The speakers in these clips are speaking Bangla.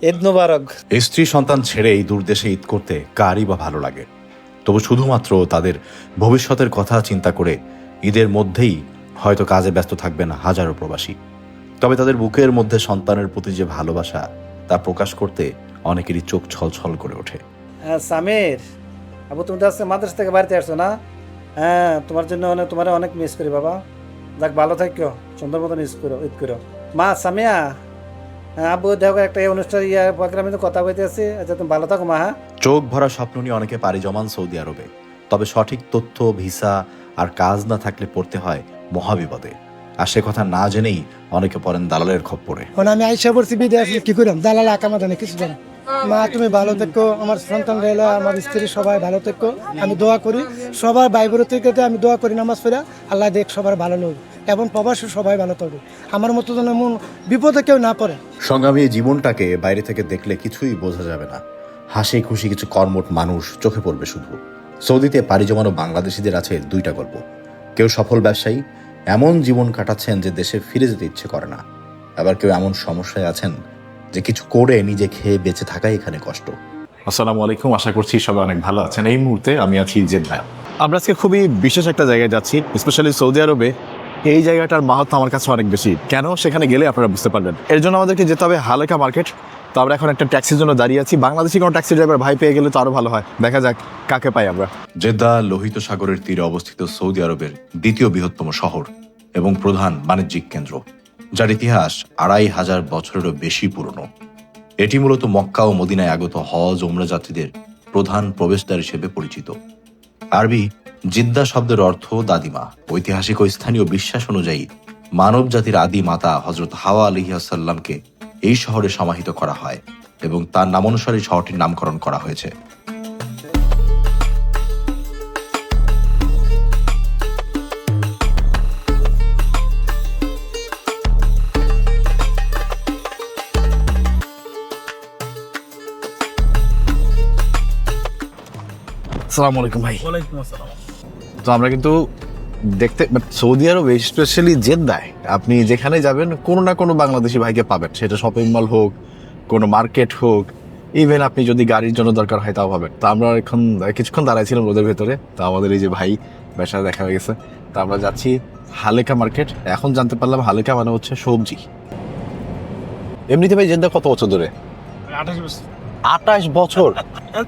ঈদ মুবারক। স্ত্রী সন্তান ছেড়ে এই দূর দেশে ঈদ করতে কারই বা ভালো লাগে? তবু শুধুমাত্র তাদের ভবিষ্যতের কথা চিন্তা করে ঈদের মধ্যেই হয়তো কাজে ব্যস্ত থাকবেন হাজারো প্রবাসী। তবে তাদের বুকের মধ্যে সন্তানের প্রতি যে ভালোবাসা তা প্রকাশ করতে অনেকেরই চোখ ছলছল করে ওঠে। হ্যাঁ সামির, আবু তুমি তো আজকে মাদ্রাসা থেকে বাড়িতে আসছো না? হ্যাঁ, তোমার জন্য তোমার অনেক মিস করি বাবা। যাক, ভালো থাকো, সুন্দর মতন ঈদ করো। মা সামিয়া, হ্যাঁ আব্বু দেখো একটা এই অনুষ্ঠান প্রোগ্রামে তো কথা বলতে আছি। আচ্ছা তুমি ভালো থাকো মা। হ্যাঁ, চোখ ভরা স্বপ্ন নিয়ে অনেকে পাড়ি জমান সৌদি আরবে। তবে সঠিক তথ্য, ভিসা আর কাজ না থাকলে পড়তে হয় মহাবিপদে। আর সে কথা না জেনেই অনেকে পড়েন দালালের খপ্পরে। আমি আইসা পড়ছি বিদেশ, কি করিম দালাল আকামা জানে কিছু জানে। মা তুমি ভালো থেকো, আমার সন্তান রেলা, আমার স্ত্রী সবাই ভালো থেকো। আমি দোয়া করি সবার ভাই বোন থেকে, আমি দোয়া করি নামাজ পড়া আল্লাহ দেখ সবার ভালো লোক এবং প্রবাসী সবাই ভালো থাকবে, আমার মতো যেন এমন বিপদে কেউ না পড়ে। সংগ্রামী এই জীবনটাকে বাইরে থেকে দেখলে কিছুই বোঝা যাবে না। হাসি খুশি কিছু কর্মঠ মানুষ চোখে পড়বে শুধু। সৌদিতে পাড়ি জমানো বাংলাদেশিদের আছে দুইটা গল্প। কেউ সফল ব্যবসায়ী, এমন জীবন কাটাচ্ছেন যে দেশে ফিরে যেতে ইচ্ছে করে না। আবার কেউ এমন সমস্যায় আছেন যে কিছু করে নিজে খেয়ে বেঁচে থাকাই এখানে কষ্ট। আসসালামু আলাইকুম, আশা করছি সবাই অনেক ভালো আছেন। এই মুহূর্তে আমি আছি জেদ্দায়। আমরা আজকে খুবই বিশেষ একটা জায়গায় যাচ্ছি, স্পেশালি সৌদি আরবে। এই জায়গাটার মাহাত্ম্য আমার কাছে অনেক বেশি। কেন, সেখানে গেলে আপনারা বুঝতে পারবেন। এর জন্য আমাদেরকে যেতে হবে হালেকা মার্কেট। তো আমরা এখন একটা ট্যাক্সির জন্য দাঁড়িয়ে আছি। বাংলাদেশি কোনো ট্যাক্সি ড্রাইভার ভাই পেয়ে গেলে তো আরো ভালো হয়। দেখা যাক কাকে পাই আমরা। জেদ্দা লোহিত সাগরের তীরে অবস্থিত সৌদি আরবের দ্বিতীয় বৃহত্তম শহর এবং প্রধান বাণিজ্যিক কেন্দ্র, যার ইতিহাস ২৫০০ বছরেরও বেশি পুরনো। এটি মূলত মক্কা ও মদিনায় আগত হজ ওমরা যাত্রীদের প্রধান প্রবেশদ্বার হিসেবে পরিচিত। আরবি জিদ্দা শব্দের অর্থ দাদিমা। ঐতিহাসিক ও স্থানীয় বিশ্বাস অনুযায়ী মানব জাতির আদি মাতা হজরত হাওয়া আলাইহিসসালামকে এই শহরে সমাহিত করা হয় এবং তার নামানুসারে শহরটির নামকরণ করা হয়েছে। আসসালামু আলাইকুম ভাই। ওয়ালাইকুম আসসালাম। তো আমরা কিন্তু দেখতে সৌদি আরবে, স্পেশালি জেদ্দায় আপনি যেখানে যাবেন কোনো না কোনো বাংলাদেশি ভাইকে পাবেন। সেটা শপিং মল হোক, কোনো মার্কেট হোক, ইভেন আপনি যদি গাড়ির জন্য দরকার হয় তাও পাবেন। তো আমরা এখন কিছুক্ষণ দাঁড়াইছিলাম রোদের ভেতরে। তো আমাদের এই যে ভাই বেশা দেখা হয়ে গেছে। তো আমরা যাচ্ছি হালেকা মার্কেট। এখন জানতে পারলাম হালেকা মানে হচ্ছে সবজি। এমনিতে ভাই জেদ্দা কত বছর ধরে? 28 বছর। 28 বছর?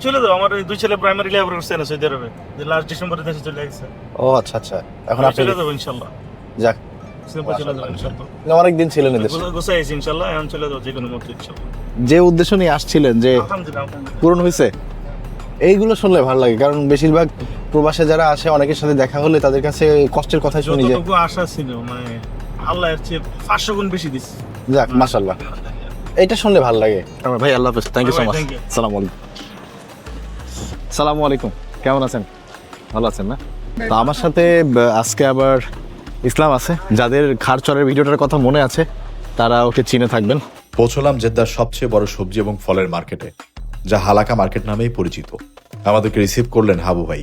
চলে যাও, আমার দুই ছেলে প্রাইমারি লেভেল করছে না সৌদি আরবে, যে লাস্ট ডিসেম্বরে দেশে চলে গেছে। ও আচ্ছা আচ্ছা, এখন আপনি চলে যাবো ইনশাল্লাহ। যাক, সিম্পল চলে যাবো ইনশাল্লাহ। অনেকদিন ছিলেন এদেশে। গোছাই আছি ইনশাল্লাহ, এখন চলে যাবো যে কোনো মুহূর্তে ইনশাল্লাহ। যে উদ্দেশ্য নিয়ে আসছিলেন যে আলহামদুলিল্লাহ পূরণ হয়েছে, এইগুলো শুনলে ভালো লাগে। কারণ বেশিরভাগ প্রবাসে যারা আসে অনেকের সাথে দেখা হলে তাদের কাছে কষ্টের কথা শুনি যে যতটুকু আশা ছিল মানে আল্লাহ এর চেয়ে 500 গুণ বেশি দিচ্ছে। যাক মাশাআল্লাহ, এটা শুনলে ভালো লাগে। আমার ভাই আল্লাহ হাফেজ, thank you so much. Thank you. আসসালামু আলাইকুম। আসসালামু আলাইকুম, কেমন আছেন? ভালো আছেন না? তো আমার সাথে আজকে আবার ইসলাম আছে। যাদের খারচরের ভিডিওটার কথা মনে আছে তারা ওকে চিনে থাকবেন। পৌঁছলাম জেদ্দার সবচেয়ে বড় সবজি এবং ফলের মার্কেটে, যা হালাকা মার্কেট নামেই পরিচিত। আমাদেরকে রিসিভ করলেন হাবু ভাই।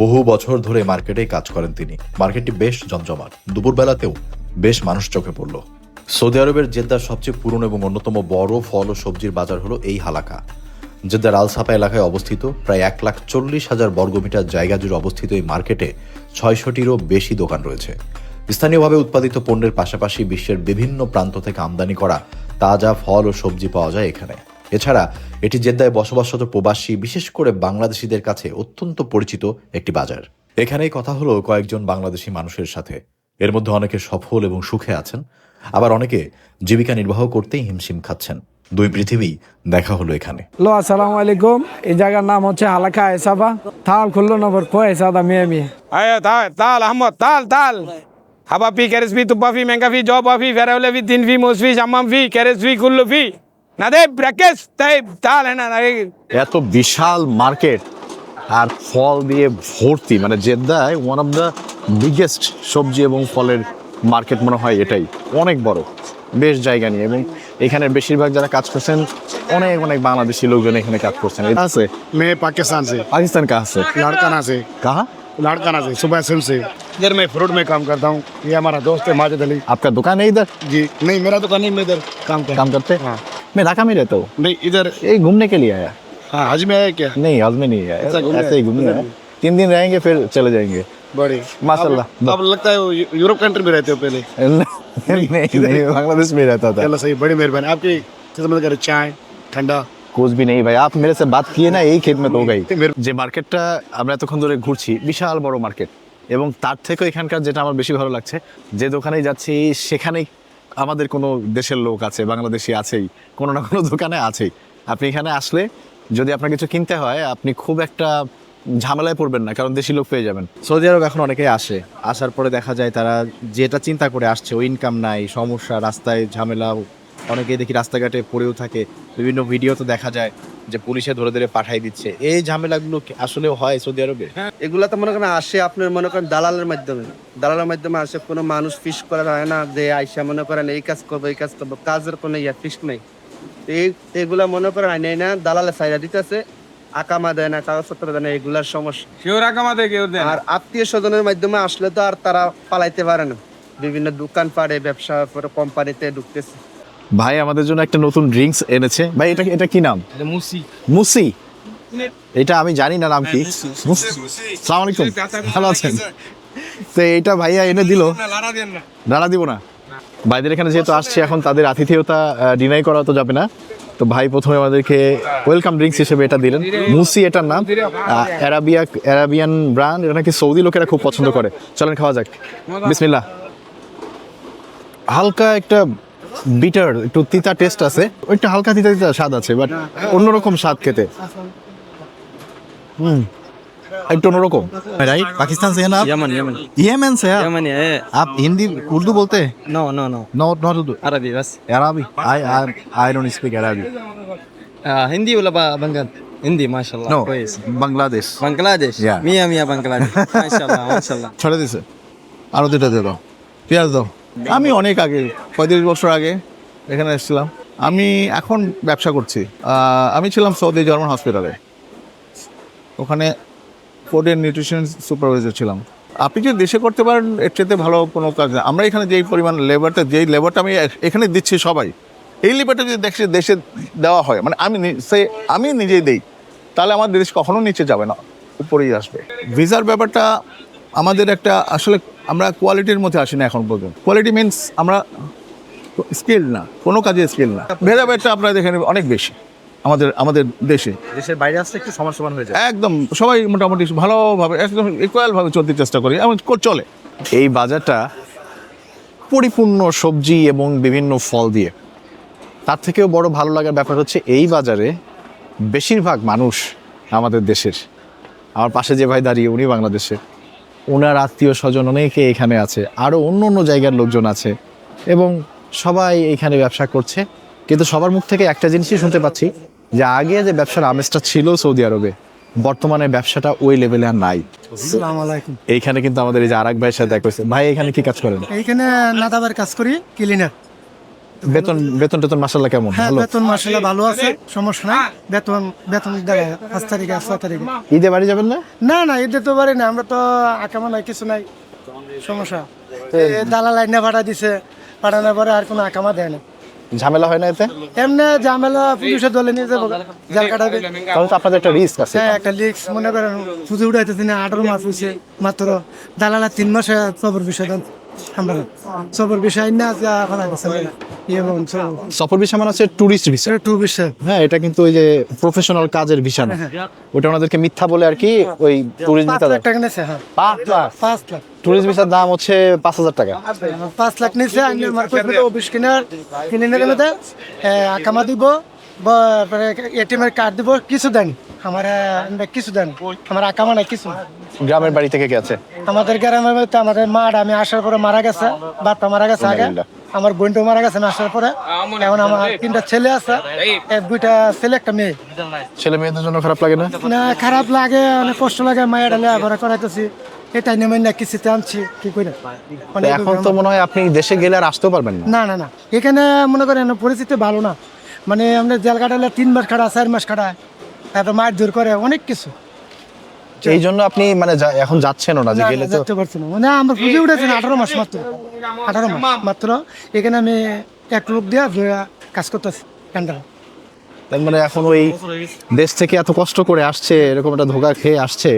বহু বছর ধরে মার্কেটেই কাজ করেন তিনি। মার্কেটটি বেশ জমজমাট, দুপুরবেলাতেও বেশ মানুষ চোখে পড়ল। সৌদি আরবের জেদ্দার সবচেয়ে পুরনো এবং অন্যতম বড় ফল ও সবজির বাজার হলো এই হালাকা। জেদ্দার আলসাপা এলাকায় অবস্থিত প্রায় 1,40,000 বর্গমিটার জায়গা জুড়ে অবস্থিত এই মার্কেটে 600টিরও বেশি দোকান রয়েছে। স্থানীয়ভাবে উৎপাদিত পণ্যের পাশাপাশি বিশ্বের বিভিন্ন প্রান্ত থেকে আমদানি করা তাজা ফল ও সবজি পাওয়া যায় এখানে। এছাড়া এটি জেদ্দায় বসবাসরত প্রবাসী, বিশেষ করে বাংলাদেশিদের কাছে অত্যন্ত পরিচিত একটি বাজার। এখানেই কথা হলো কয়েকজন বাংলাদেশি মানুষের সাথে। এর মধ্যে অনেকে সফল এবং সুখে আছেন, আবার অনেকে জীবিকা নির্বাহ করতেই হিমশিম খাচ্ছেন। দুই পৃথিবী দেখা হলো এখানে। হ্যালো, আসসালামু আলাইকুম। এই জায়গার নাম হচ্ছে হালাকা এসাবা। তাল খুললো নম্বর এসাদা মেয়ে। আয় তাল আহমদ তাল হাবা ফি ক্যারেস ফি তুব্বা ফি ম্যাঙ্গা ফি জবা ফি ফেরাউলে ফি তিন ফি মোসফি জাম্মাম ফি ক্যারেস ফি কুল্লু ফি না দে ব্রেকেস তাই তাল হ্যাঁ না। এত বিশাল মার্কেট আর ফল দিয়ে ভর্তি, মানে জেদ্দায় ওয়ান অফ দ্য বিগেস্ট সবজি এবং ফলের মার্কেট মনে হয় এটাই। অনেক বড়, বেশ জায়গা নিয়ে, এবং এখানে বেশিরভাগ যারা কাজ করছেন অনেক অনেক বাংলাদেশি লোকজন এখানে কাজ করছেন। আছে मैं पाकिस्तान से। पाकिस्तान कहाँ से? लाड़काना से। कहाँ? लाड़काना से, सुबह सिल से। इधर मैं फ्रूट में काम करता हूँ। ये हमारा दोस्त है माजिद अली। आपका दुकान है इधर? जी नहीं, मेरा दुकान नहीं, मैं इधर काम करता काम करते? हाँ। मैं ढाका में रहता हूँ, नहीं इधर। यही घूमने के लिए आया। हाँ हज में आया क्या? नहीं हज में नहीं आया, ऐसा घूमने ऐसे ही घूमने आया। 3 दिन रहेंगे फिर चले जाएंगे। बड़ी माशाल्लाह। अब लगता है वो यूरोप कंट्री में रहते हो पहले। नहीं, बांग्लादेश में रहता था। चलो सही, बड़ी मेहरबानी आपकी। खिदमत करे, चाय ठंडा কোচ বি নেই ভাই, আপনি মেরে সে বাত কিয়ে না এই খেদমত হো গাই। যে মার্কেটটা আমরা এতক্ষণ ধরে ঘুরছি, বিশাল বড় মার্কেট, এবং তার থেকেও এখানকার যেটা আমার বেশি ভালো লাগছে, যে দোকানেই যাচ্ছি সেখানেই আমাদের কোনো দেশের লোক আছে, বাংলাদেশি আছেই, কোনো না কোনো দোকানে আছেই। আপনি এখানে আসলে যদি আপনার কিছু কিনতে হয়, আপনি খুব একটা ঝামেলায় পড়বেন না, কারণ দেশি লোক পেয়ে যাবেন। সৌদি আরব এখন অনেকেই আসে, আসার পরে দেখা যায় তারা যেটা চিন্তা করে আসছে, ওই ইনকাম নাই, সমস্যা, রাস্তায় ঝামেলা, অনেকেই দেখি রাস্তাঘাটে পড়েও থাকে। বিভিন্ন ভিডিও তো দেখা যায় যে পুলিশে ধরে ধরে পাঠাই দিচ্ছে। এই ঝামেলাগুলো কি আসলে হয় সৌদি আরবে? এগুলা তো মনে করেন আসে আপনার মনে করেন দালালের মাধ্যমে আসে। কোনো মানুষ ফিক্স করা হয় না যে আইসা মনে করেন এই কাজ করবো এই কাজ করবো, কাজের কোনো ফিক্স নেই। এগুলা মনে করেন আইনে না, দালালে সাইডা দিতেছে, আকামা দেয় না, কাগজপত্র দেয় না, এগুলার সমস্যা। আর আত্মীয় স্বজনের মাধ্যমে আসলে তো আর তারা পালাইতে পারে না, বিভিন্ন দোকান পাড়ে ব্যবসা করে কোম্পানিতে ঢুকতেছে। ভাই আমাদের জন্য একটা নতুন ড্রিঙ্কস এনেছে। ভাই এটা এটা কি নাম? মুসি। এটা আমি জানি না নাম কি। আসসালামু আলাইকুম, ভালো আছেন? তো এটা ভাইয়া এনে দিল, নাড়া দিব না। ভাইদের এখানে যেহেতু আসছে, এখন তাদের আতিথেয়তা ডিনাই করা তো যাবে না। তো ভাই প্রথমে আমাদেরকে ওয়েলকাম ড্রিঙ্কস হিসেবে এটা দিলেন, মুসি এটার নাম। অ্যারাবিয়ান ব্র্যান্ড, এটা নাকি সৌদি লোকেরা খুব পছন্দ করে। চলেন খাওয়া যাক, বিসমিল্লাহ। হালকা একটা বিটার, একটু তিতা টেস্ট আছে, একটা হালকা তিতা তিতা স্বাদ আছে, বাট অন্যরকম স্বাদ খেতে। একটু অন্যরকম। राइट, पाकिस्तान से हैं ना आप? यमन से हैं आप? हिंदी उर्दू बोलते हैं? नो नॉट उर्दू, अरबी बस। अरबी। आई डोंट स्पीक अरबी। हिंदी वाला बंगाल हिंदी माशाल्लाह नो, कोई बांग्लादेश। Yeah. मियां बांग्लादेश माशाल्लाह ছড়ে দিছে, আরো দুটো দিয়ে দাও, পেঁয়াজ দাও। আমি অনেক আগে, 35 বছর আগে এখানে এসেছিলাম। আমি এখন ব্যবসা করছি। আমি ছিলাম সৌদি জার্মান হসপিটালে, ওখানে ফুড অ্যান্ড নিউট্রিশন সুপারভাইজার ছিলাম। আপনি যে দেশে করতে পারেন এর চেয়ে ভালো কোনো কাজ না। আমরা এখানে যেই পরিমাণ যেই লেবারটা আমি এখানে দিচ্ছি সবাই, এই লেবারটা যদি দেশে দেওয়া হয়, মানে আমি নিজেই দেই, তাহলে আমার দেশ কখনো নিচে যাবে না, উপরেই আসবে। ভিসার ব্যাপারটা আমাদের একটা, আসলে আমরা কোয়ালিটির মধ্যে আসি না এখন পর্যন্ত। কোয়ালিটি মিনস আমরা স্কিল না, কোনো কাজে স্কিল না। ভেদাভেদটা আপনারা দেখেন অনেক বেশি আমাদের দেশের বাইরে আসলে একটু সমান হয়ে যায়। একদম সবাই মোটামুটি ভালোভাবে, একদম ইকুয়ালভাবে চলতে চেষ্টা করি, এমন চলে। এই বাজারটা পরিপূর্ণ সবজি এবং বিভিন্ন ফল দিয়ে। তার থেকেও বড় ভালো লাগার ব্যাপার হচ্ছে এই বাজারে বেশিরভাগ মানুষ আমাদের দেশের। আমার পাশে যে ভাই দাঁড়িয়ে, উনি বাংলাদেশে, ওনার আত্মীয় স্বজন অনেকে এখানে আছে, আরও অন্য জায়গার লোকজন আছে, এবং সবাই এখানে ব্যবসা করছে। কিন্তু সবার মুখ থেকে একটা জিনিসই শুনতে পাচ্ছি, যে আগে যে ব্যবসার আমেজটা ছিল সৌদি আরবে, বর্তমানে ব্যবসাটা ওই লেভেলে আর নাই। আসসালামু আলাইকুম। এইখানে কিন্তু আমাদের এই যে আরেক ভাইয়ের সাথে দেখা হয়েছে। ভাই এখানে কি কাজ করেন? এইখানে নাদাবার কাজ করি, ক্লিনার। বেতন মাশাআল্লাহ কেমন? হ্যাঁ, ভালো? বেতন মাশাআল্লাহ ভালো আছে, সমস্যা নাই। বেতন দেয় 5 তারিখে 6 তারিখে। ঈদে বাড়ি যাবেন না? না ঈদে তো পারি না, আমরা তো আকামা নাই, কিছু নাই, সমস্যা। দালাল আইনা ভাড়া দিছে, পাঠানোর পরে আর কোনো আকামা দেয় না। ঝামেলা হয় না এতে? এমনি ঝামেলা পুলিশে দলে নিয়ে যাবো, জাল কাটাবে। তাহলে তো আপনাদের একটা রিস্ক আছে। হ্যাঁ, একটা লিক্স মনে করেন, পুজো উঠাইতেছি না, 18 মাস হয়েছে মাত্র। দালালা 3 মাসে সবর বিষয় দেন, আমরা সবর বিষয় না সফর ভিসা মানে হচ্ছে টুরিস্ট ভিসা। হ্যাঁ, এটা কিন্তু ওই যে প্রফেশনাল কাজের ভিসা না, ওটা ওনাদেরকে মিথ্যা বলে আর কি। ওই টুরিস্ট ভিসা 5 লাখ টাকা নিছে। হ্যাঁ, 5 লাখ। টুরিস্ট ভিসার দাম হচ্ছে 5,000 টাকা। 5 লাখ নিছে। আমি মার্কেট অফিস কিনে মধ্যে আকামা দিব, এটিএমের কার্ড দিব, কিছু দেন আমার, কিছু দেন আমার আকামা নাই কিছু। গ্রামের বাড়ি থেকে গেছে আমাদের গ্রামের মধ্যে, আমাদের মা, আমি আসার পরে মারা গেছে, বাপটা মারা গেছে আগে, আমার বোনটাও মারা গেছে আসার পরে। এখন আমার 3টা ছেলে আছে, 2টা ছেলে 1টা মেয়ে। ছেলে মেয়েদের জন্য খারাপ লাগে না? না, খারাপ লাগে, অনেক কষ্ট লাগে। মায়ের লেখাপড়া করাইতেছি, এটাই নেমে না কিছুতে আনছি, কি করে। এখন তো মনে হয় আপনি দেশে গেলে আর আসতেও পারবেন না। না এখানে মনে করেন পরিস্থিতি ভালো না, মানে আমরা জেল কাটালে 3 মাস খাড়া, 4 মাস খাড়া, তারপর মায়ের জোর করে অনেক কিছু। এই জন্য আপনি মানে এখন যাচ্ছেন না, যে গেলে তো যেতে পারছি না। মানে আমরা বুঝে উঠেছি 18 মাস মাত্র, 18 মাস মাত্র। এখানে আমি এক লোক দিয়ে কাজ করতেছি। ক্যান্ডাল। তার মানে এখন ওই দেশ থেকে এত কষ্ট করে আসছে, এরকম একটা ধোঁকা খেয়ে আসছে,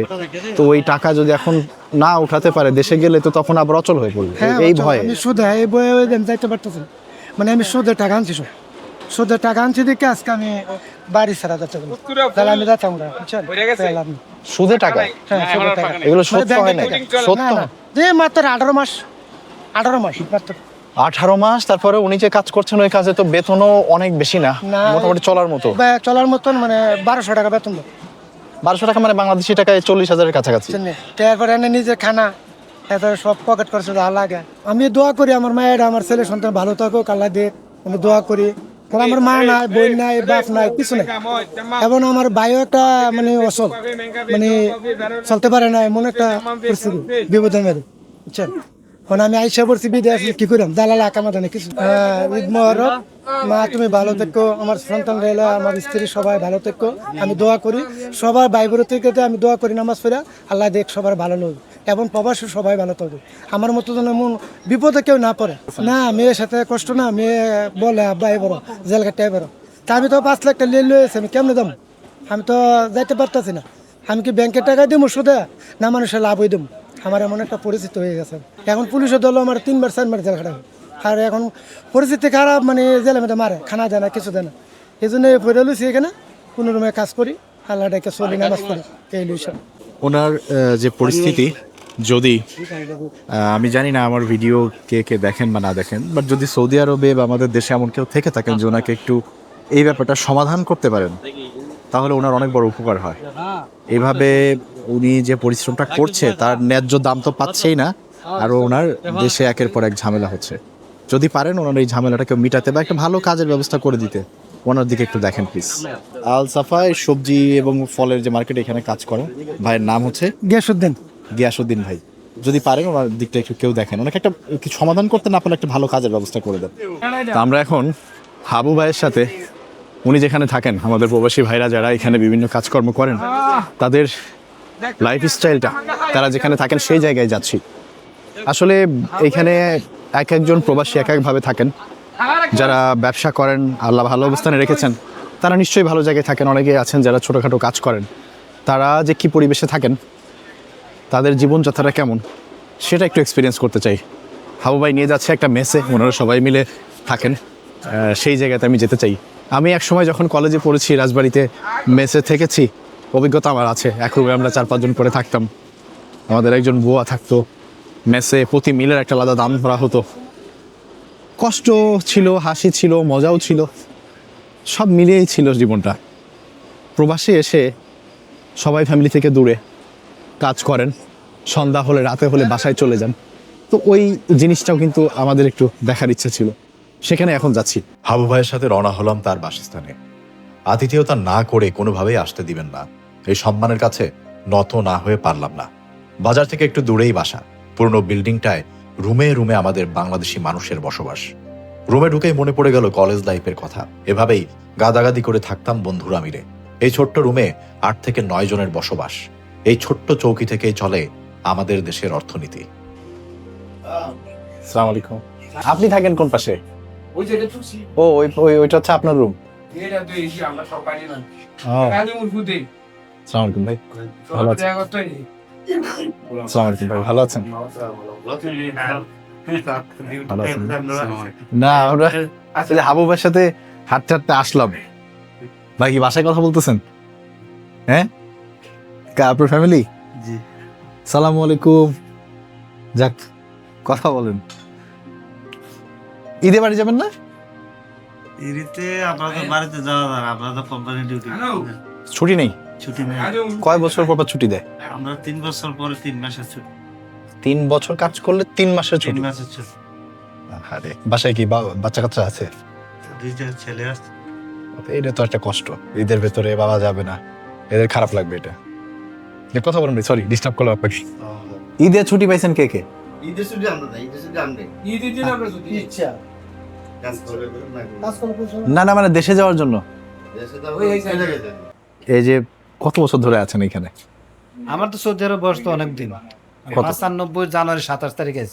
তো ওই টাকা যদি এখন না উঠাতে পারে দেশে গেলে তো তখন আবার অচল হয়ে পড়বে হ্যাঁ, এই অচল। ভয়ে। আমি সুদে এই বয়ে আমি যাইতে পারতেছি না। মানে আমি সুদের টাকা আনছি, সব সুদের টাকা আনছি দেখে আজকে আমি বাড়ি ছাড়া যাচ্ছে না। তাহলে আমি যাচ্ছি আমরা, বুঝছেন? তাহলে আপনি- সুদে টাকা, হ্যাঁ, সুদের টাকা। এগুলো শোধ মানে তো হয় না, ব্যাংকের শোধ না, তো না, যে মাত্র 18 মাস মাত্র। 18 মাস। তারপরে উনি যে কাজ করছেন ওই কাজে তো বেতনও অনেক বেশি না, না, মোটামুটি চলার মতো। চলার মতন, মানে 1200 টাকা বেতন দেয়। 1200 টাকা মানে বাংলাদেশি টাকায় 40,000-এর কাছাকাছি। তারপরে এনে নিজে খানা, এরপরে সব পকেট খরচ যা লাগে। আমি দোয়া করি আমার মায়ের, আমার ছেলে সন্তান ভালো থাকুক, আল্লাহ দেখ। আমি দোয়া করি, কারণ আমার মা নাই, বোন নাই, বাপ নাই, কিছু নাই। এবং আমার ভাইও একটা মানে অসল, মানে চলতে পারে না, এমন একটা পরিস্থিতি, বিপদের মেরে, বুঝছেন? মানে আমি আইসা পড়ছি বিদেশ, কি করিলাম, দালাল আকামা জানে কিছু। ঈদ মোবারক, মা তুমি ভালো থেকো, আমার সন্তান রইলো, আমার স্ত্রী সবাই ভালো থেকো। আমি দোয়া করি সবার ভাই বোন থেকে, আমি দোয়া করি নামাজ পড়া, আল্লাহ দেখ সবার ভালো লোক, এবং প্রবাসী সবাই ভালো থাকবে। আমার মতো যেন এমন বিপদে কেউ না পড়ে। না, মেয়ের সাথে কষ্ট না, মেয়ে বলে আব্বা এবারো জেল কাটতে এবারো, তা আমি তো 5 লাখ টাকা লিয়েছি, আমি কেমনে দাম? আমি তো যাইতে পারতেছি না। আমি কি ব্যাংকের টাকা দিব সুদে, না মানুষের লাভ হয়ে দেবো? আমার এমন একটা পরিস্থিতি হয়ে গেছে। এখন পুলিশের দল আমার 3-4 জেল খাটাবে। আর এখন পরিস্থিতি খারাপ, মানে জেলের মধ্যে মারে, খানা দেয় না, কিছু দেয় না। এই জন্য পড়ে লুছি এখানে, কোনো রুমে কাজ করি, আল্লাহ ডেকে চলি, নামাজ পড়ি, এই লুইসব। ওনার যে পরিস্থিতি, যদি আমি জানি না আমার ভিডিও কে কে দেখেন বা না দেখেন, বাট যদি সৌদি আরবে বা আমাদের দেশে এমন কেউ থেকে থাকেন যে ওনাকে একটু এই ব্যাপারটা সমাধান করতে পারেন, তাহলে ওনার অনেক বড় উপকার হয়। এইভাবে উনি যে পরিশ্রমটা করছে তার ন্যায্য দাম তো পাচ্ছেই না, আর ওনার দেশে একের পর এক ঝামেলা হচ্ছে। যদি পারেন ওনার এই ঝামেলাটাকে মিটাতে বা একটা ভালো কাজের ব্যবস্থা করে দিতে, ওনার দিকে একটু দেখেন প্লিজ। আল সাফায় সবজি এবং ফলের যে মার্কেট, এখানে কাজ করেন ভাইয়ের নাম হচ্ছে গিয়াসুদ্দিন। গিয়াসউদ্দিন ভাই। যদি পারেন ওনার দিকটা একটু কেউ দেখেন, ওনাকে একটা কিছু সমাধান করতে না পারলে একটা ভালো কাজের ব্যবস্থা করে দেন। তো আমরা এখন হাবু ভাইয়ের সাথে, উনি যেখানে থাকেন, আমাদের প্রবাসী ভাইরা যারা এখানে বিভিন্ন কাজকর্ম করেন, তাদের লাইফ স্টাইলটা, তারা যেখানে থাকেন সেই জায়গায় যাচ্ছি। আসলে এখানে এক একজন প্রবাসী এক একভাবে থাকেন। যারা ব্যবসা করেন, আল্লাহ ভালো অবস্থানে রেখেছেন, তারা নিশ্চয়ই ভালো জায়গায় থাকেন। অনেকে আছেন যারা ছোটোখাটো কাজ করেন, তারা যে কী পরিবেশে থাকেন, তাদের জীবনযাত্রাটা কেমন, সেটা একটু এক্সপিরিয়েন্স করতে চাই। হাবু ভাই নিয়ে যাচ্ছে একটা মেসে, ওনারা সবাই মিলে থাকেন, সেই জায়গাতে আমি যেতে চাই। আমি এক সময় যখন কলেজে পড়েছি, রাজবাড়িতে মেসে থেকেছি, অভিজ্ঞতা আমার আছে। এক রুমে আমরা 4-5 জন করে থাকতাম, আমাদের একজন বুয়া থাকতো। মেসে প্রতি মিলের একটা আলাদা দাম ধরা হতো। কষ্ট ছিল, হাসি ছিল, মজাও ছিল, সব মিলিয়েই ছিল জীবনটা। প্রবাসে এসে সবাই ফ্যামিলি থেকে দূরে কাজ করেন, সন্ধ্যা হলে রাতে হলে বাসায় চলে যান। তো ওই জিনিসটাও কিন্তু আমাদের একটু দেখার ইচ্ছে ছিল, সেখানে এখন যাচ্ছি। হাবু ভাইয়ের সাথে রওনা হলাম তার বাসস্থানে। আতিথেয়তা না করে কোনোভাবেই আসতে দিবেন না, এই সম্মানের কাছে নত না হয়ে পারলাম না। বাজার থেকে একটু দূরেই বাসা। পুরনো বিল্ডিংটায় রুমে রুমে আমাদের বাংলাদেশি মানুষের বসবাস। রুমে ঢুকেই মনে পড়ে গেল কলেজ লাইফের কথা। এভাবেই গাদাগাদি করে থাকতাম বন্ধুরা মিলে। এই ছোট্ট রুমে 8 থেকে 9 জনের বসবাস। এই ছোট্ট চৌকি থেকেই চলে আমাদের দেশের অর্থনীতি। আসসালামু আলাইকুম। আপনি থাকেন কোন পাশে? ও ওইটা হচ্ছে আপনার রুম। আসসালামু আলাইকুম ভাই, ভালো আছেন? আসসালামু আলাইকুম ভাই, ভালো আছেন? ভালো আছেন? না, আমরা আসলে হাবু ভাইয়ের সাথে হাঁটতে হাঁটতে আসলাম। ভাই কি বাসায় কথা বলতেছেন? হ্যাঁ, আপনার ফ্যামিলি? জি। সালামু আলাইকুম। যাক, কথা বলেন। ঈদে বাড়ি যাবেন না? ঈদে আপনাদের বাড়িতে যাওয়া যায় না, আপনাদের কোম্পানি ডিউটি ছুটি নেই? ছুটি নেই। কয় বছর পর পর ছুটি দেয়? আমরা 3 বছর পরে 3 মাসের ছুটি। 3 বছর কাজ করলে 3 মাসের ছুটি? 3 মাসের ছুটি। আরে বাসায় কি বাচ্চা কাচ্চা আছে? 2টা ছেলে আছে। এটা তো একটা কষ্ট, ঈদের ভেতরে বাবা যাবে না, এদের খারাপ লাগবে। এটা কথা বলুন, সরি ডিস্টার্ব করলাম আপনাকে। ঈদের ছুটি পাইছেন কে কে? ঈদের ছুটি আমরা না, ঈদের ছুটি আমরা। ঈদের দিন আমরা ছুটি ইচ্ছা কাজ করে না না, মানে দেশে যাওয়ার জন্য। দেশে তো চলে গেছে। এই যে কত বছর ধরে আছেন এখানে? আমার তো সৌদি আরব বয়স তো অনেক দিন। 95 জানুয়ারি 27 তারিখে।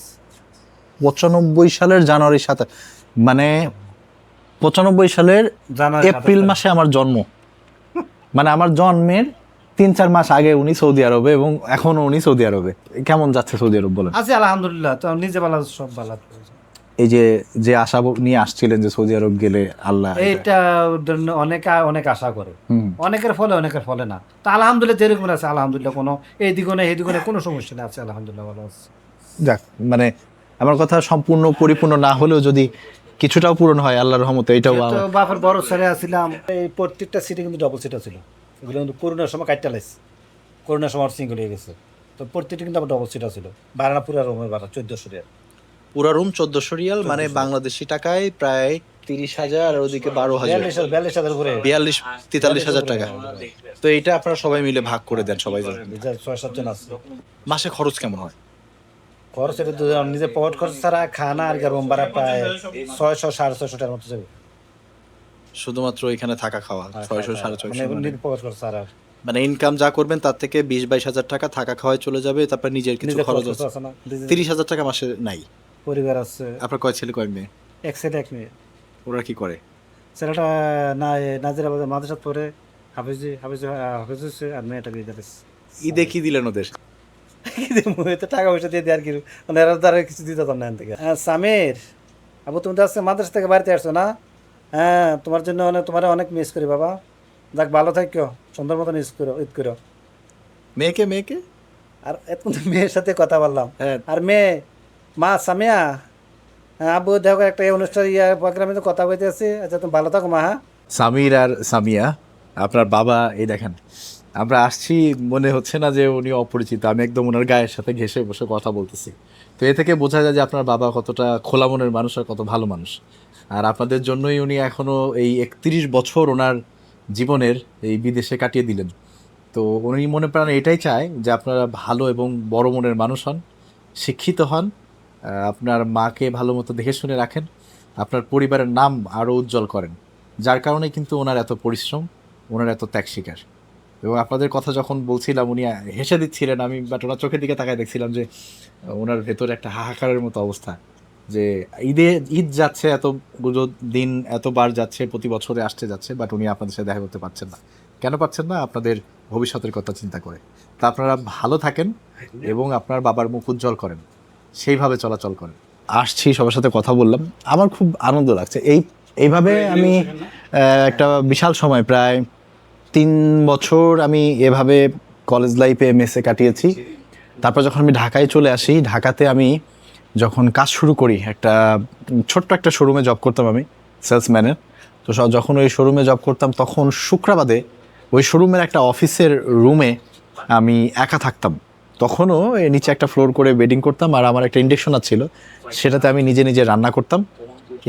95 সালের জানুয়ারি 7, মানে 95 সালের জানুয়ারি এপ্রিল মাসে আমার জন্ম, মানে আমার জন্মের 3-4 মাস আগে উনি সৌদি আরবে এবং এখনো উনি সৌদি আরবে। কেমন যাচ্ছে সৌদি আরব বলেন? আছি আলহামদুলিল্লাহ, তো নিজে ভালো সব ভালো। এই যে আশা নিয়ে আসছিলেন যে সৌদি আরব গেলে আল্লাহ এইটা অনেক আশা করে, অনেকের ফলে না। তো আলহামদুলিল্লাহ যেরকম আছে আলহামদুলিল্লাহ, কোনো এই দিকে এই দিকে কোনো সমস্যা নেই, আছে আলহামদুলিল্লাহ ভালো আছে। যাক, মানে আমার কথা সম্পূর্ণ পরিপূর্ণ না হলেও যদি কিছুটাও পূরণ হয় আল্লাহর রহমতে, এটাও তো বাপের বড় ছেলে আসছিলাম, এই প্রত্যেকটা সিটে কিন্তু ডবল সিট ছিল, এগুলো কিন্তু করোনার সময় কাটতে লাগছে, করোনার সময় সিঙ্গল হয়ে গেছে। তো প্রত্যেকটা কিন্তু আমার ডবল সিট ছিল, ভাড়া পুরা রুমের ভাড়া 1400 রিয়াল। পুরা রুম 1400 রিয়াল, মানে বাংলাদেশি টাকায় প্রায় 30,000 আর ওদিকে 12,000, 42,000 করে 43,000 টাকা। তো এইটা আপনারা সবাই মিলে ভাগ করে দেন সবাই? 6-7 জন আছে। মাসে খরচ কেমন হয়? খরচ এটা তো নিজে পকেট খরচ ছাড়া খানা আর রুম ভাড়া প্রায় 600-650 টাকার মতো যাবে, শুধুমাত্র এখানে থাকা খাওয়া 600-650, নিজে পকেট খরচ ছাড়া। মানে ইনকাম যা করবেন তার থেকে 20-22,000 টাকা থাকা খাওয়ায় চলে যাবে, তারপর নিজের কিছু খরচ আছে। 30,000 টাকা মাসে নাই? পরিবার আছে। আপনার কয় ছেলে কয় মেয়ে? এক ছেলে এক মেয়ে। ওরা কি করে? ছেলেটা নাজিরাবাদ মাদ্রাসাত পড়ে, হাফিজি হচ্ছে, আর মেয়েটা বিয়ে দিয়েছে। ঈদে কি দিলেন ওদের? টাকা পয়সা দিয়ে দেয় আর কি, মানে এরা দ্বারা কিছু দিতে পারতাম না এখান থেকে। সামির, আবু তুমি তো আজকে মাদ্রাসা থেকে বাড়িতে আসছো না? হ্যাঁ, তোমার জন্য তোমার অনেক মিস করি বাবা। যাক ভালো থাকো, সুন্দর মতন ঈদ করো। মেয়েকে আর এখন তো মেয়ের সাথে কথা বললাম, আর মেয়ে মা সামিয়া, আব্বু দেখো একটা অনুষ্ঠান প্রোগ্রামে তো কথা বলতে আছি। আচ্ছা তুমি ভালো থাকো মা। হ্যাঁ, সামির আর সামিয়া আপনার বাবা, এই দেখেন আমরা আসছি, মনে হচ্ছে না যে উনি অপরিচিত, আমি একদম ওনার গায়ের সাথে ঘেঁষে বসে কথা বলতেছি। তো এ থেকে বোঝা যায় যে আপনার বাবা কতটা খোলা মনের মানুষ আর কত ভালো মানুষ। আর আপনাদের জন্যই উনি এখনও এই 31 বছর ওনার জীবনের এই বিদেশে কাটিয়ে দিলেন। তো উনি মনে প্রাণে এটাই চায় যে আপনারা ভালো এবং বড় মনের মানুষ হন, শিক্ষিত হন, আপনার মাকে ভালো মতো দেখে শুনে রাখেন, আপনার পরিবারের নাম আরও উজ্জ্বল করেন। যার কারণে কিন্তু ওনার এত পরিশ্রম, ওনার এত ত্যাগ স্বীকার। এবং আপনাদের কথা যখন বলছিলাম উনি হেসে দিচ্ছিলেন, আমি বাট ওনার চোখের দিকে তাকায় দেখছিলাম যে ওনার ভেতরে একটা হাহাকারের মতো অবস্থা, যে ঈদ যাচ্ছে, এতগুলো দিন এতবার যাচ্ছে, প্রতি বছরে আসতে যাচ্ছে, বাট উনি আপনাদের সাথে দেখা করতে পারছেন না। কেন পারছেন না? আপনাদের ভবিষ্যতের কথা চিন্তা করে। তা আপনারা ভালো থাকেন এবং আপনার বাবার মুখ উজ্জ্বল করেন, সেইভাবে চলাচল করেন। আসছি, সবার সাথে কথা বললাম, আমার খুব আনন্দ লাগছে। এইভাবে আমি একটা বিশাল সময়, প্রায় 3 বছর আমি এভাবে কলেজ লাইফে মেসে কাটিয়েছি। তারপর যখন আমি ঢাকায় চলে আসি, ঢাকাতে আমি যখন কাজ শুরু করি, ছোট্ট একটা শোরুমে জব করতাম আমি, সেলসম্যানের। তো যখন ওই শোরুমে জব করতাম, তখন শুক্রবারে ওই শোরুমের একটা অফিসের রুমে আমি একা থাকতাম। তখনও নিচে একটা ফ্লোর করে বেডিং করতাম, আর আমার একটা ইন্ডাকশন ছিল, সেটাতে আমি নিজে নিজে রান্না করতাম।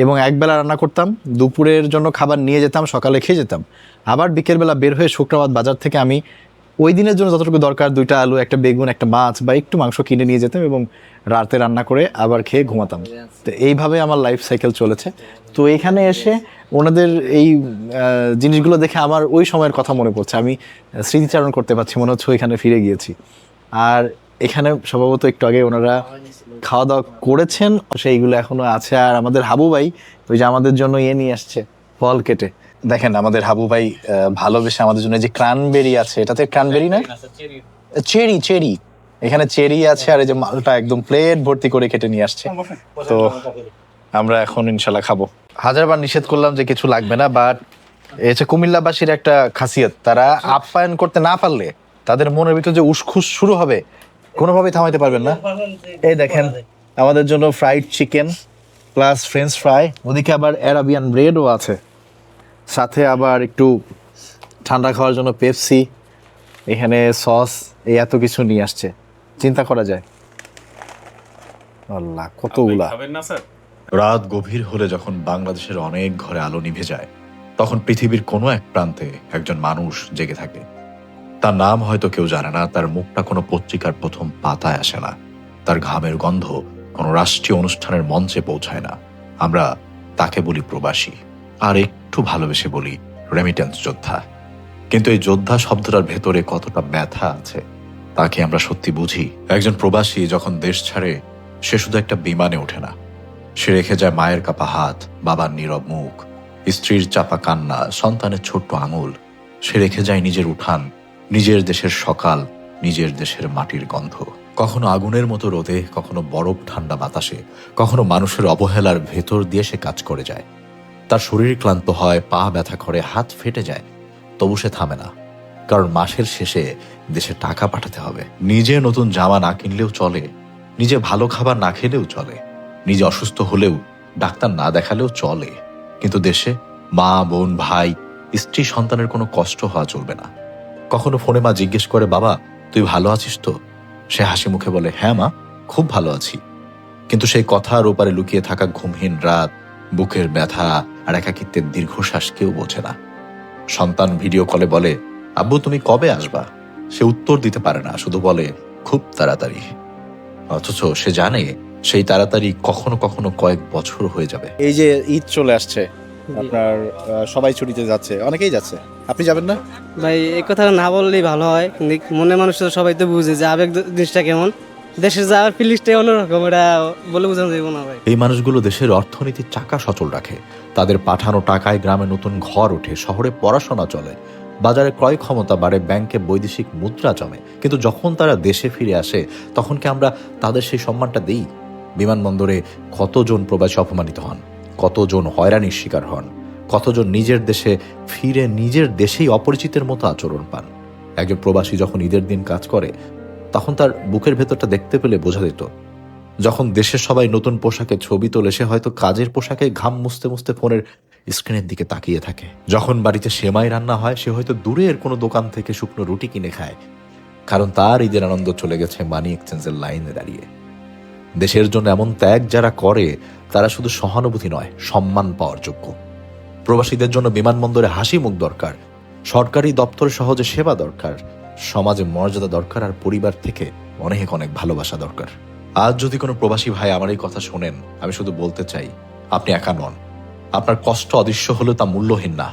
এবং একবেলা রান্না করতাম, দুপুরের জন্য খাবার নিয়ে যেতাম, সকালে খেয়ে যেতাম। আবার বিকেলবেলা বের হয়ে শুক্রবার বাজার থেকে আমি ওই দিনের জন্য যতটুকু দরকার, 2টা আলু, একটা বেগুন, একটা মাছ বা একটু মাংস কিনে নিয়ে যেতাম এবং রাতে রান্না করে আবার খেয়ে ঘুমাতাম। তো এইভাবে আমার লাইফ সাইকেল চলেছে। তো এখানে এসে ওনাদের এই জিনিসগুলো দেখে আমার ওই সময়ের কথা মনে পড়ছে, আমি স্মৃতিচারণ করতে পারছি, মনে হচ্ছে ওইখানে ফিরে গিয়েছি। আর এখানে স্বভাবত একটু আগে ওনারা খাওয়া দাওয়া করেছেন, সেইগুলো এখনো আছে। আর আমাদের হাবু ভাই ওই যে আমাদের জন্য নিয়ে আসছে ফল কেটে, দেখেন আমাদের হাবু ভাই ভালোবেসে আমাদের জন্য যে ক্রানবেরি আছে, এটাতে ক্রানবেরি না, চেরি, এখানে চেরি আছে, আর এই যে মালটা একদম প্লেট ভর্তি করে কেটে নিয়ে আসছে। তো আমরা এখন ইনশাল্লাহ খাবো। হাজারবার নিষেধ করলাম যে কিছু লাগবে না, বাট এই হচ্ছে কুমিল্লাবাসীর একটা খাসিয়ত, তারা আপ্যায়ন করতে না পারলে তাদের মনের ভিতর যে উসখুস শুরু হবে, কোনোভাবেই থামাইতে পারবেন না। এই দেখেন আমাদের জন্য fried chicken plus French fry, ওদিকে আবার অ্যারাবিয়ান ব্রেডও আছে, সাথে আবার একটু ঠান্ডা খাওয়ার জন্য পেপসি, এখানে সস, এই এত কিছু নিয়ে আসছে। চিন্তা করা যায়, আল্লাহ কতগুলা। রাত গভীর হলে যখন বাংলাদেশের অনেক ঘরে আলো নিভে যায়, তখন পৃথিবীর কোনো এক প্রান্তে একজন মানুষ জেগে থাকে। তার নাম হয়তো কেউ জানে না, তার মুখটা কোনো পত্রিকার প্রথম পাতায় আসে না, তার ঘামের গন্ধ কোনো রাষ্ট্রীয় অনুষ্ঠানের মঞ্চে পৌঁছায় না। আমরা তাকে বলি প্রবাসী, আর একটু ভালোবেসে বলি রেমিটেন্স যোদ্ধা। কিন্তু এই যোদ্ধা শব্দটার ভেতরে কতটা ব্যথা আছে তাকে আমরা সত্যি বুঝি? একজন প্রবাসী যখন দেশ ছাড়ে, সে শুধু একটা বিমানে ওঠে না, সে রেখে যায় মায়ের কাপা হাত, বাবার নীরব মুখ, স্ত্রীর চাপা কান্না, সন্তানের ছোট্ট আঙুল, সে রেখে যায় নিজের উঠান, নিজের দেশের সকাল, নিজের দেশের মাটির গন্ধ। কখনো আগুনের মতো রোদে, কখনো বরফ ঠান্ডা বাতাসে, কখনো মানুষের অবহেলার ভেতর দিয়ে সে কাজ করে যায়। তার শরীর ক্লান্ত হয়, পা ব্যথা করে, হাত ফেটে যায়, তবু সে থামে না, কারণ মাসের শেষে দেশে টাকা পাঠাতে হবে। নিজে নতুন জামা না কিনলেও চলে, নিজে ভালো খাবার না খেলেও চলে, নিজে অসুস্থ হলেও ডাক্তার না দেখালেও চলে, কিন্তু দেশে মা, বোন, ভাই, স্ত্রী, সন্তানের কোনো কষ্ট হওয়া চলবে না। কখনো ফোনে মা জিজ্ঞেস করে, বাবা তুই ভালো আছিস তো? সে হাসি মুখে বলে, হ্যাঁ মা, খুব ভালো আছি। কিন্তু সেই কথার ওপারে লুকিয়ে থাকা ঘুমহীন রাত, বুকের ব্যথা আর একাকিত্বের দীর্ঘশ্বাস কেউ বোঝে না। সন্তান ভিডিও কলে বলে, আব্বু তুমি কবে আসবা? সে উত্তর দিতে পারে না, শুধু বলে খুব তাড়াতাড়ি। অথচ সে জানে সেই তাড়াতাড়ি কখনো কখনো কয়েক বছর হয়ে যাবে। এই যে ঈদ চলে আসছে, আপনার সবাই ছুটিতে যাচ্ছে, অনেকেই যাচ্ছে, আপনি যাবেন না? ভাই এই কথা না বললেই ভালো হয়, কিন্তু মনে মানুষ তো সবাই তো বুঝে যে আবেগ জিনিসটা কেমন, দেশের যাওয়ার ফিলিংসটাই অন্যরকম, এটা বলে বোঝানো যাবে না ভাই। এই মানুষগুলো দেশের অর্থনীতির চাকা সচল রাখে। তাদের পাঠানো টাকায় গ্রামে নতুন ঘর ওঠে, শহরে পড়াশোনা চলে, বাজারে ক্রয় ক্ষমতা বাড়ে, ব্যাংকে বৈদেশিক মুদ্রা জমে। কিন্তু যখন তারা দেশে ফিরে আসে, তখন কি আমরা তাদের সেই সম্মানটা দিই? বিমানবন্দরে কতজন প্রবাসী অপমানিত হন, কতজন হয়রানির শিকার হন, কতজন নিজের দেশে ফিরে নিজের দেশেই অপরিচিতের মতো আচরণ পান। একজন প্রবাসী যখন ঈদের দিন কাজ করে, তখন তার বুকের ভেতরটা দেখতে পেলে বোঝা যেত। যখন দেশের সবাই নতুন পোশাকে ছবি তোলে, সে হয়তো কাজের পোশাকে ঘাম মুছতে মুছতে ফোনের স্ক্রিনের দিকে তাকিয়ে থাকে। যখন বাড়িতে সেমাই রান্না হয়, সে হয়তো দূরের কোনো দোকান থেকে শুকনো রুটি কিনে খায়, কারণ তার ঈদের আনন্দ চলে গেছে মানি এক্সচেঞ্জের লাইনে দাঁড়িয়ে। দেশের জন্য এমন ত্যাগ যারা করে, তারা শুধু সহানুভূতি নয়, সম্মান পাওয়ার যোগ্য। প্রবাসীদের জন্য বিমানবন্দরে হাসি মুখ দরকার, সরকারি দপ্তরে সহজে সেবা দরকার, সমাজে মর্যাদা দরকার, আর পরিবার থেকে অনেক অনেক ভালোবাসা দরকার। আজ যদি কোনো প্রবাসী ভাই আমার এই কথা শোনেন, আমি শুধু বলতে চাই, আপনি একা নন। আপনার কষ্ট অদৃশ্য হলেও তা মূল্যহীন না।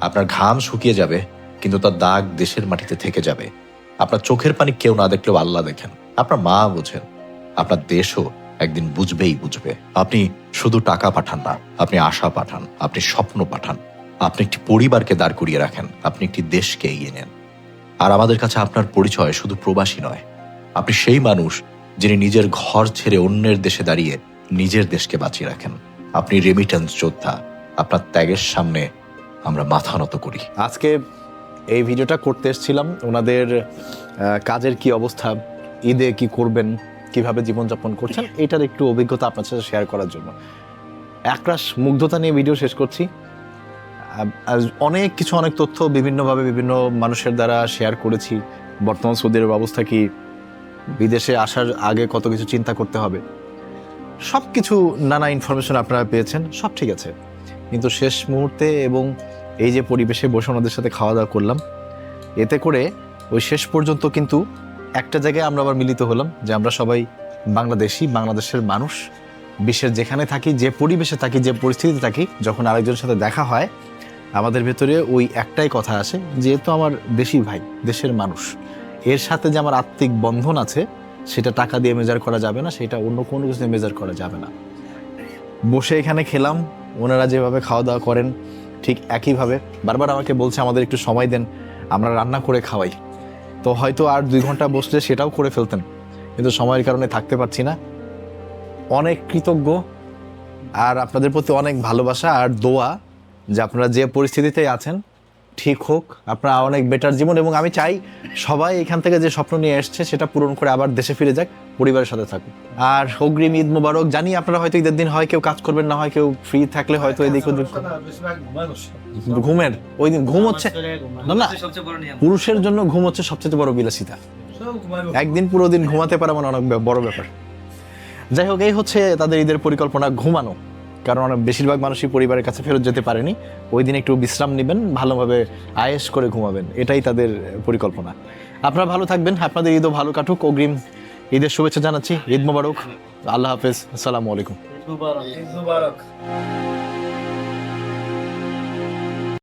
আপনার ঘাম শুকিয়ে যাবে, কিন্তু তার দাগ দেশের মাটিতে থেকে যাবে। আপনার চোখের পানি কেউ না দেখলেও আল্লাহ দেখেন, আপনার মা বোঝেন, আপনার দেশও একদিন বুঝবে। আপনি শুধু টাকা পাঠান না, আপনি আশা পাঠান, আপনি স্বপ্ন পাঠান, আপনি একটি পরিবারকে দাঁড় করিয়ে রাখেন, আপনি একটি দেশকে এগিয়ে নেন। আর আমাদের কাছে আপনার পরিচয় শুধু প্রবাসী নয়, আপনি সেই মানুষ যিনি নিজের ঘর ছেড়ে অন্যের দেশে দাঁড়িয়ে নিজের দেশকে বাঁচিয়ে রাখেন। আপনি রেমিটেন্স যোদ্ধা, আপনার ত্যাগের সামনে আমরা মাথা নত করি। আজকে এই ভিডিওটা করতে এসেছিলাম ওনাদের কাজের কি অবস্থা, ঈদে কি করবেন, কিভাবে জীবনযাপন করছেন, এটার একটু অভিজ্ঞতা আপনার সাথে শেয়ার করার জন্য। একরাশ মুগ্ধতা নিয়ে ভিডিও শেষ করছি। আর অনেক কিছু, অনেক তথ্য বিভিন্নভাবে বিভিন্ন মানুষের দ্বারা শেয়ার করেছি। বর্তমান সৌদি আরব অবস্থা কি, বিদেশে আসার আগে কত কিছু চিন্তা করতে হবে, সব কিছু নানা ইনফরমেশন আপনারা পেয়েছেন, সব ঠিক আছে। কিন্তু শেষ মুহূর্তে এবং এই যে পরিবেশে বসে ওনাদের সাথে খাওয়া দাওয়া করলাম, এতে করে ওই শেষ পর্যন্ত কিন্তু একটা জায়গায় আমরা আবার মিলিত হলাম যে আমরা সবাই বাংলাদেশি, বাংলাদেশের মানুষ। বিশ্বের যেখানে থাকি, যে পরিবেশে থাকি, যে পরিস্থিতিতে থাকি, যখন আরেকজনের সাথে দেখা হয়, আমাদের ভেতরে ওই একটাই কথা আসে, যেহেতু আমার দেশি ভাই, দেশের মানুষ, এর সাথে যে আমার আত্মিক বন্ধন আছে, সেটা টাকা দিয়ে মেজার করা যাবে না, সেটা অন্য কোনো কিছু দিয়ে মেজার করা যাবে না। বসে এখানে খেলাম, ওনারা যেভাবে খাওয়া দাওয়া করেন ঠিক একইভাবে। বারবার আমাকে বলছে আমাদের একটু সময় দেন, আমরা রান্না করে খাওয়াই। তো হয়তো আর 2 ঘন্টা বসলে সেটাও করে ফেলতেন, কিন্তু সময়ের কারণে থাকতে পারছি না। অনেক কৃতজ্ঞ, আর আপনাদের প্রতি অনেক ভালোবাসা আর দোয়া যে আপনারা যে পরিস্থিতিতে আছেন ঠিক হোক, আপনারা অনেক বেটার জীবন। এবং আমি চাই সবাই এখান থেকে যে স্বপ্ন নিয়ে এসছে সেটা পূরণ করে আবার দেশে ফিরে যাক, পরিবারের সাথে থাকুক। আর অগ্রিম ঈদ মোবারক। জানি আপনারা হয়তো ঈদের দিন হয় কেউ কাজ করবেন না, হয় কেউ ফ্রি থাকলে হয়তো এদিক ওদিক ঘুমের ওই দিন ঘুম হচ্ছে না, পুরুষের জন্য ঘুম হচ্ছে সবচেয়ে বড় বিলাসিতা। একদিন পুরো দিন ঘুমাতে পারা মানে অনেক বড় ব্যাপার। যাই হোক, এই হচ্ছে তাদের ঈদের পরিকল্পনা, ঘুমানো। কারণ বেশিরভাগ মানুষই পরিবারের কাছে ফেরত যেতে পারেনি, ওই দিন একটু বিশ্রাম নেবেন, ভালোভাবে আয়েশ করে ঘুমাবেন, এটাই তাদের পরিকল্পনা। আপনারা ভালো থাকবেন, আপনাদের ঈদও ভালো কাটুক। অগ্রিম ঈদের শুভেচ্ছা জানাচ্ছি। ঈদ মোবারক, আল্লাহ হাফেজ, আসসালামু আলাইকুম।